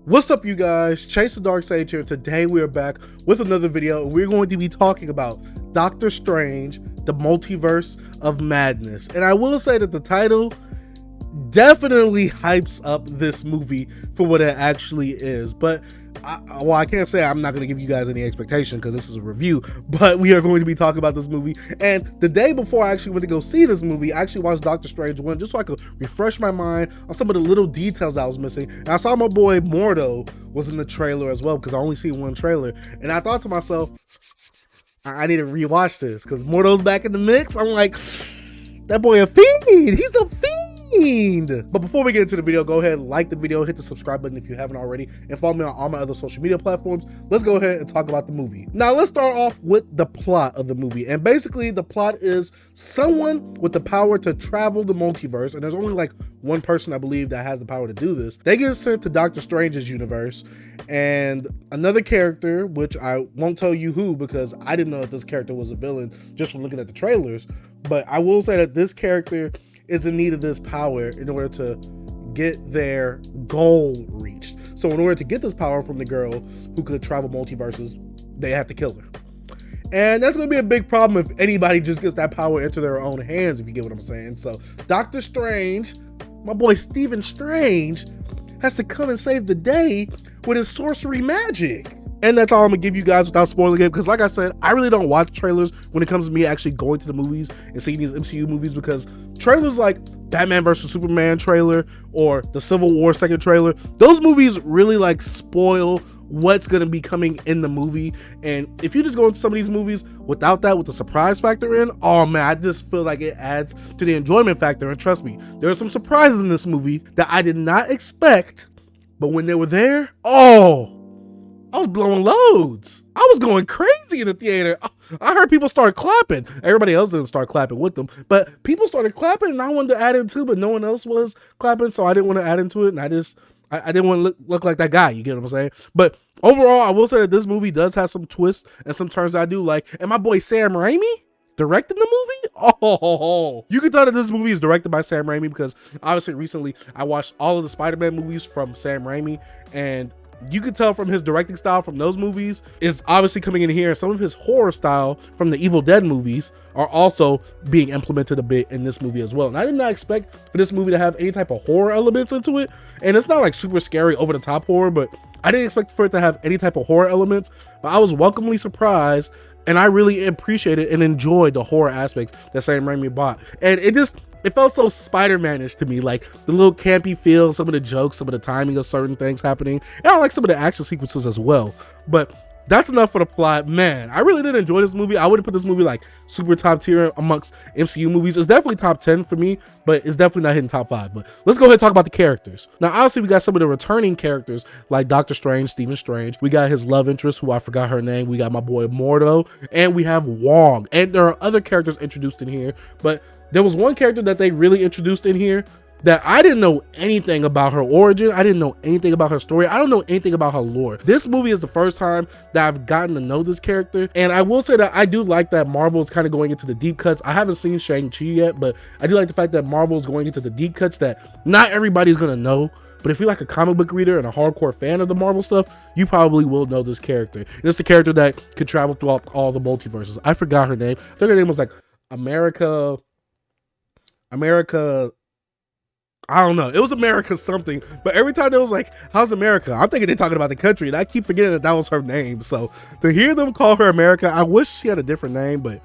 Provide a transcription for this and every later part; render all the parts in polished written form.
What's up, you guys? Chase the Dark Sage here. Today we are back with another video, and we're going to be talking about Doctor Strange, the Multiverse of Madness. And I will say that the title definitely hypes up this movie for what it actually is. But I can't say I'm not going to give you guys any expectation because this is a review, but we are going to be talking about this movie. And the day before I actually went to go see this movie, I actually watched Doctor Strange 1 just so I could refresh my mind on some of the little details I was missing. And I saw my boy Mordo was in the trailer as well, because I only seen one trailer. And I thought to myself, I need to rewatch this because Mordo's back in the mix. I'm like, that boy a fiend. He's a fiend. But before we get into the video, go ahead and like the video, hit the subscribe button if you haven't already, and follow me on all my other social media platforms. Let's go ahead and talk about the movie. Now let's start off with the plot of the movie. And basically the plot is someone with the power to travel the multiverse, and there's only like one person I believe that has the power to do this. They get sent to Doctor Strange's universe, and another character, which I won't tell you who because I didn't know that this character was a villain just from looking at the trailers, but I will say that this character is in need of this power in order to get their goal reached. So in order to get this power from the girl who could travel multiverses, they have to kill her. And that's going to be a big problem if anybody just gets that power into their own hands, if you get what I'm saying. So Doctor Strange, my boy Stephen Strange, has to come and save the day with his sorcery magic. And that's all I'm gonna give you guys without spoiling it, because like I said, I really don't watch trailers when it comes to me actually going to the movies and seeing these MCU movies, because trailers like Batman vs Superman trailer or the Civil War second trailer, those movies really like spoil what's gonna be coming in the movie. And if you just go into some of these movies without that, with the surprise factor in, oh man, I just feel like it adds to the enjoyment factor. And trust me, there are some surprises in this movie that I did not expect, but when they were there, oh, I was blowing loads. I was going crazy in the theater. I heard people start clapping. Everybody else didn't start clapping with them, but people started clapping, and I wanted to add in too, but no one else was clapping, so I didn't want to add into it, and I didn't want to look like that guy. You get what I'm saying? But overall, I will say that this movie does have some twists and some turns I do like. And my boy Sam Raimi directing the movie? Oh, you can tell that this movie is directed by Sam Raimi because obviously recently I watched all of the Spider-Man movies from Sam Raimi, and you can tell from his directing style from those movies is obviously coming in here. Some of his horror style from the Evil Dead movies are also being implemented a bit in this movie as well. And I did not expect for this movie to have any type of horror elements into it. And it's not like super scary over the top horror, but I didn't expect for it to have any type of horror elements. But I was welcomely surprised, and I really appreciated and enjoyed the horror aspects that Sam Raimi brought. And it felt so Spider-Man-ish to me, like the little campy feel, some of the jokes, some of the timing of certain things happening. And I like some of the action sequences as well. But that's enough for the plot. Man, I really did enjoy this movie. I wouldn't put this movie like super top tier amongst MCU movies. It's definitely top 10 for me, but it's definitely not hitting top 5. But let's go ahead and talk about the characters. Now, obviously, we got some of the returning characters like Doctor Strange, Stephen Strange. We got his love interest, who I forgot her name. We got my boy Mordo, and we have Wong. And there are other characters introduced in here, but there was one character that they really introduced in here that I didn't know anything about her origin. I didn't know anything about her story. I don't know anything about her lore. This movie is the first time that I've gotten to know this character. And I will say that I do like that Marvel is kind of going into the deep cuts. I haven't seen Shang-Chi yet, but I do like the fact that Marvel is going into the deep cuts that not everybody's going to know. But if you're like a comic book reader and a hardcore fan of the Marvel stuff, you probably will know this character. And it's the character that could travel throughout all the multiverses. I forgot her name. I think her name was like America, I don't know. It was America something, but every time it was like, how's America? I'm thinking they're talking about the country, and I keep forgetting that that was her name. So to hear them call her America, I wish she had a different name, but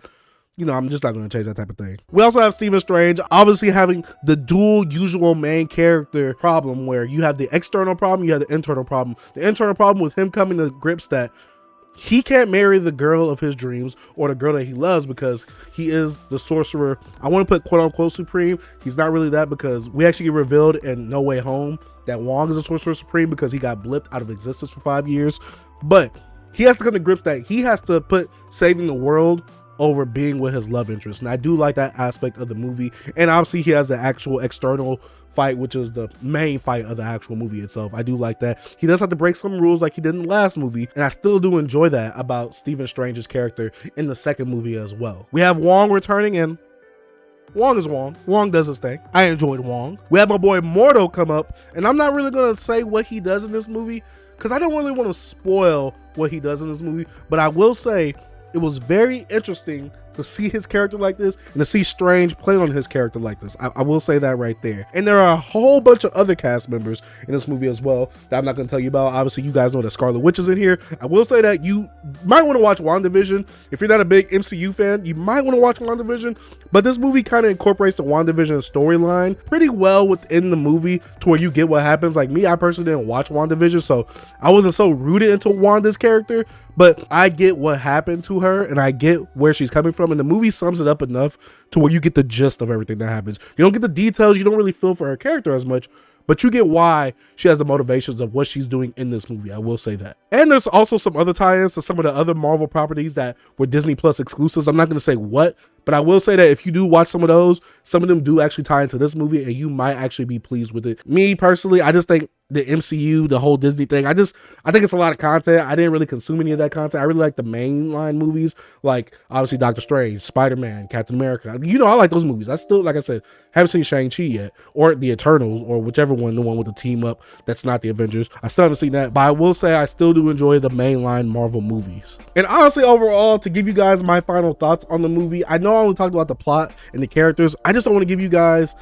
you know, I'm just not going to change that type of thing. We also have Stephen Strange, obviously having the dual usual main character problem where you have the external problem, you have the internal problem. The internal problem with him coming to grips that he can't marry the girl of his dreams or the girl that he loves because he is the sorcerer. I want to put quote unquote supreme. He's not really that, because we actually get revealed in No Way Home that Wong is a sorcerer supreme because he got blipped out of existence for 5 years. But he has to come to grips that he has to put saving the world over being with his love interest. And I do like that aspect of the movie. And obviously he has the actual external fight, which is the main fight of the actual movie itself. I do like that. He does have to break some rules like he did in the last movie, and I still do enjoy that about Stephen Strange's character in the second movie as well. We have Wong returning, and Wong is Wong. Wong does his thing. I enjoyed Wong. We had my boy Mordo come up, and I'm not really gonna say what he does in this movie because I don't really want to spoil what he does in this movie, but I will say it was very interesting to see his character like this and to see Strange play on his character like this. I will say that right there. And there are a whole bunch of other cast members in this movie as well that I'm not going to tell you about. Obviously, you guys know that Scarlet Witch is in here. I will say that you might want to watch WandaVision. If you're not a big MCU fan, you might want to watch WandaVision. But this movie kind of incorporates the WandaVision storyline pretty well within the movie to where you get what happens. Like me, I personally didn't watch WandaVision, so I wasn't so rooted into Wanda's character, but I get what happened to her and I get where she's coming from. And the movie sums it up enough to where you get the gist of everything that happens. You don't get the details, you don't really feel for her character as much, but you get why she has the motivations of what she's doing in this movie. I will say that. And there's also some other tie-ins to some of the other Marvel properties that were Disney Plus exclusives. I'm not going to say what, but I will say that if you do watch some of those, some of them do actually tie into this movie and you might actually be pleased with it. Me personally, I just think the MCU, the whole Disney thing, I think it's a lot of content. I didn't really consume any of that content. I really like the mainline movies, like obviously Doctor Strange, Spider-Man, Captain America. You know, I like those movies. I still, like I said, haven't seen Shang-Chi yet, or the Eternals, or whichever one, the one with the team up that's not the Avengers. I still haven't seen that, but I will say I still do enjoy the mainline Marvel movies. And honestly, overall, to give you guys my final thoughts on the movie, I know I only talked about the plot and the characters. I just don't want to give you guys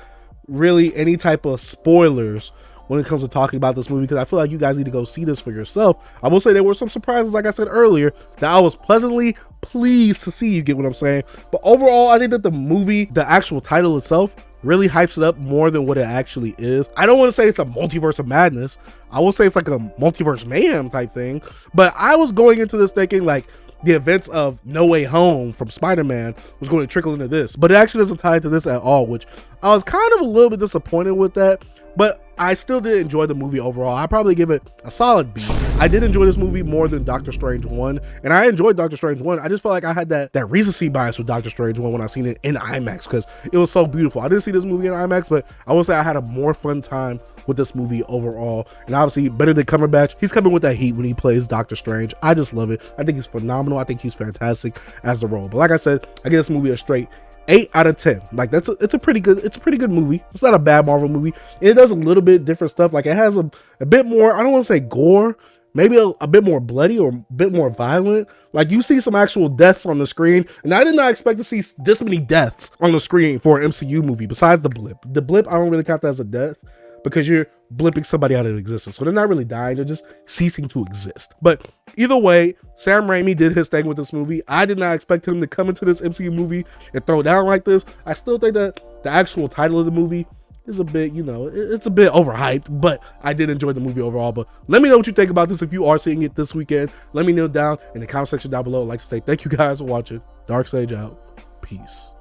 really any type of spoilers when it comes to talking about this movie, because I feel like you guys need to go see this for yourself. I will say there were some surprises, like I said earlier, that I was pleasantly pleased to see. You get what I'm saying? But overall, I think that the movie, the actual title itself, really hypes it up more than what it actually is. I don't want to say it's a multiverse of madness. I will say it's like a multiverse mayhem type thing. But I was going into this thinking like the events of No Way Home from Spider-Man was going to trickle into this, but it actually doesn't tie into this at all, which I was kind of a little bit disappointed with that. But I still did enjoy the movie overall. I probably give it a solid B. I did enjoy this movie more than Doctor Strange 1, and I enjoyed Doctor Strange 1. I just felt like I had that recency bias with Doctor Strange 1 when I seen it in IMAX because it was so beautiful. I didn't see this movie in IMAX, but I will say I had a more fun time with this movie overall. And obviously, Benedict Cumberbatch, he's coming with that heat when he plays Doctor Strange. I just love it. I think he's phenomenal. I think he's fantastic as the role. But like I said, I give this movie a straight 8 out of 10. Like it's a pretty good movie. It's not a bad Marvel movie. And it does a little bit different stuff. Like it has a bit more, I don't want to say gore, maybe a bit more bloody or a bit more violent. Like you see some actual deaths on the screen, and I did not expect to see this many deaths on the screen for an MCU movie besides the blip. The blip, I don't really count that as a death because you're blipping somebody out of existence. So they're not really dying, they're just ceasing to exist. But either way, Sam Raimi did his thing with this movie. I did not expect him to come into this MCU movie and throw down like this. I still think that the actual title of the movie is a bit, you know, it's a bit overhyped, but I did enjoy the movie overall. But let me know what you think about this if you are seeing it this weekend. Let me know down in the comment section down below. I'd like to say thank you guys for watching. Dark Sage out. Peace.